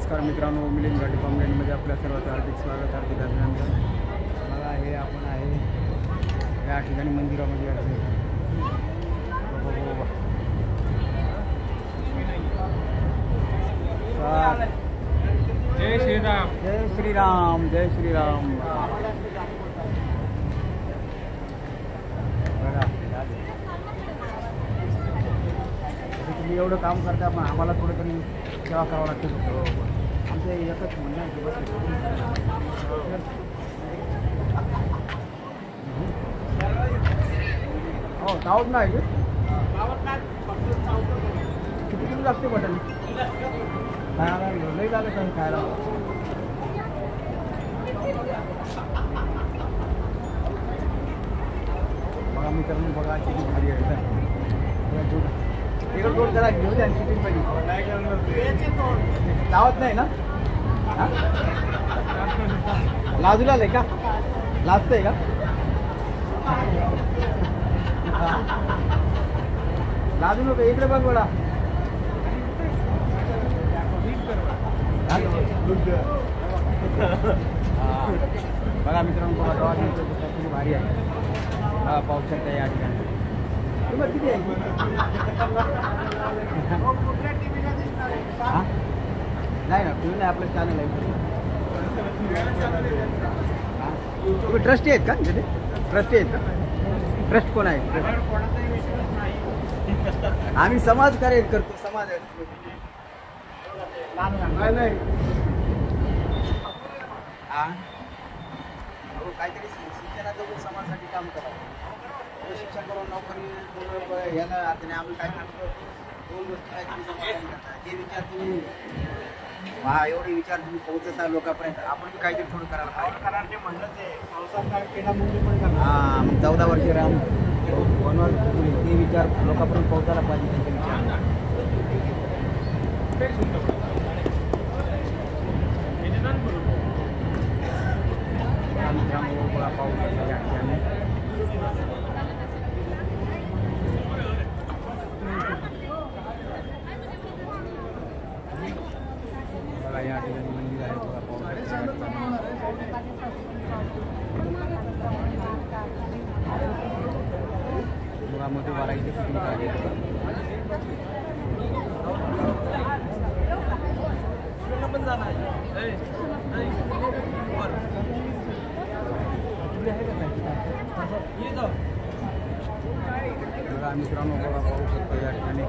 नमस्कार मित्रांनो, मिलिंद घाटे कॉमेडीमध्ये आपल्या सर्वांचं हार्दिक स्वागत, हार्दिक अभिनंदन. बघा हे आपण आहे या ठिकाणी मंदिरामध्ये आहे. जय श्रीराम. जय श्रीराम. जय श्रीराम. बघा तुम्ही एवढं काम करता पण आम्हाला थोडं तरी सेवा करावं लागते. आमचं एकच म्हणणं आहे की बस हो साऊथ नाही किती किलो लागते बटन खायला लई लागत आहे खायला. बघा मित्रांनो बघा किती भारी आहे. इकडे दोन जरा घेऊ द्या शिटिंग पाहिजे लावत नाही ना. लाजूला आहे का लाजतंय का लाजू नको इकडे बघ बडा. बघा मित्रांनो बघा गावात भारी आहे. हा पाऊस शकता या ठिकाणी तुम्हाला किती आहे. नाही ना तुम्ही नाही आपलं चॅनल आहे. तुम्ही ट्रस्टी आहेत का तिथे ट्रस्टी आहेत का. ट्रस्ट कोण आहे. आम्ही समाजकार्य करतो. समाज नाही काहीतरी शिक्षणाचं समाजासाठी काम करावं. शिक्षण करून नोकरी याला आता नाही आम्ही काय करतो. दोन गोष्टी काहीतरी समाजासाठी करतात. जे विचार तुम्ही एवढे विचार तुम्ही पोहोचता लोकांपर्यंत आपण काहीतरी थोडं करायला पाहिजे. हां मग 14 वर्ष राम वनवास ते विचार लोकांपर्यंत पोहोचायला पाहिजे. त्यांचे विचार पाऊस बघा या ठिकाणी मंदिर आहे. बघा बघा मोठे वाराईचे शूटिंग आहे. बघा मित्रांनो बघा पाहू शकतो या ठिकाणी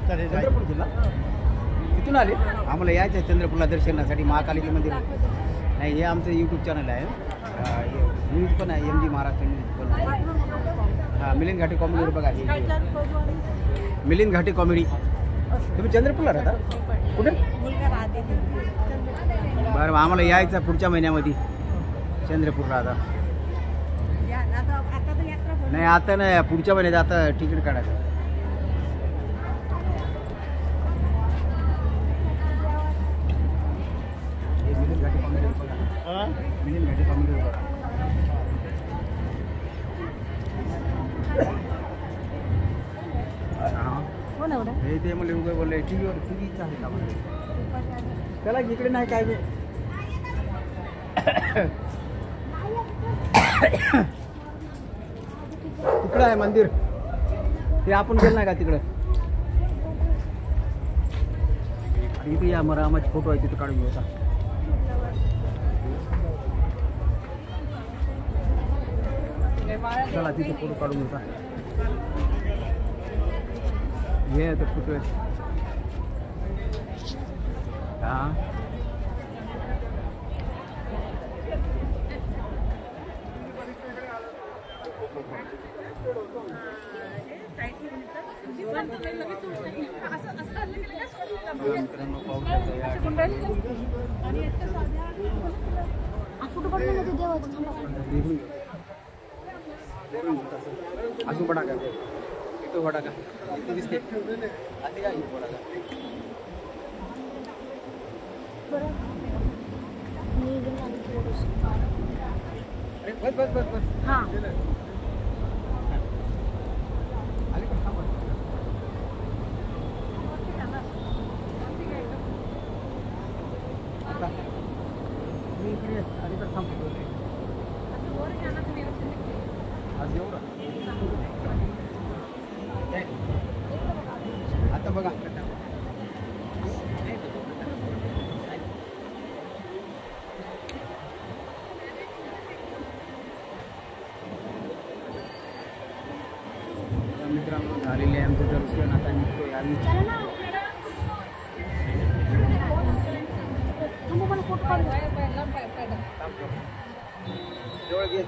चंद्रपूर जिल्हा तिथून आले. आम्हाला यायचं आहे चंद्रपूरला दर्शनासाठी महाकालीचे मंदिर. नाही हे आमचं यूट्यूब चॅनल आहे. न्यूज पण आहे MG महाराष्ट्र न्यूज पण आहे. हां मिलिंद घाटे कॉमेडीवर बघा. मिलिंद घाटे कॉमेडी. तुम्ही चंद्रपूरला राहता कुठे. बरं आम्हाला यायचं पुढच्या महिन्यामध्ये चंद्रपूरला. आता नाही आता नाही पुढच्या महिन्यात आता तिकीट काढायचं. मिलिंद घाटे कॉमेडी बघा. हे ते मला उभे बोलले टीव्हीवर टीव्हीच आहे का त्याला इकडे नाही काय तिकडं आहे मंदिर. ते आपण गेलं नाही का तिकडं. इथे या रामाचे फोटो आहे तिथे काढून घेऊ. चला तिथे फोटो काढून होता. हे तर फोटो आहे. हां मित्रांनो पाहू शकता अजून बटाका इथं बटाका इथं दिसते आधी का इथं बटाका अरे बस बस बस बस हां आली पण थांबा आता मी इकडे आली तर थांबतो आज एवढं आता बघा मित्रांनो झालेले आमचं दर्शन आता निघतोय आम्ही जवळ घे